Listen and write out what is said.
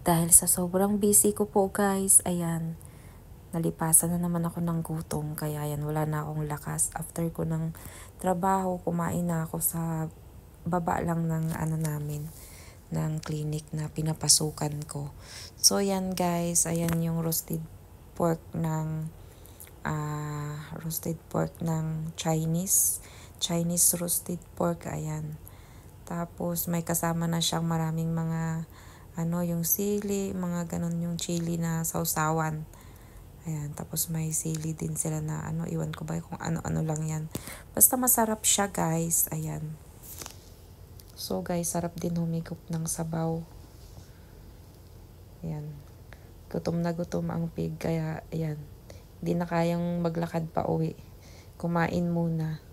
Dahil sa sobrang busy ko po guys, ayan, nalipasan na naman ako ng gutom. Kaya ayan, wala na akong lakas. After ko ng trabaho, kumain na ako sa baba lang ng ano namin, ng clinic na pinapasukan ko. So ayan guys, ayan yung roasted pork ng Chinese roasted pork, ayan. Tapos may kasama na siyang maraming mga yung sili, mga ganon, yung chili na sausawan. Ayan, tapos may sili din sila na iwan ko ba kung ano-ano lang yan. Basta masarap siya guys, ayan. So guys, sarap din humigop ng sabaw. Ayan, gutom na gutom ang pig, kaya ayan, hindi na kayang maglakad pa uwi. Kumain muna.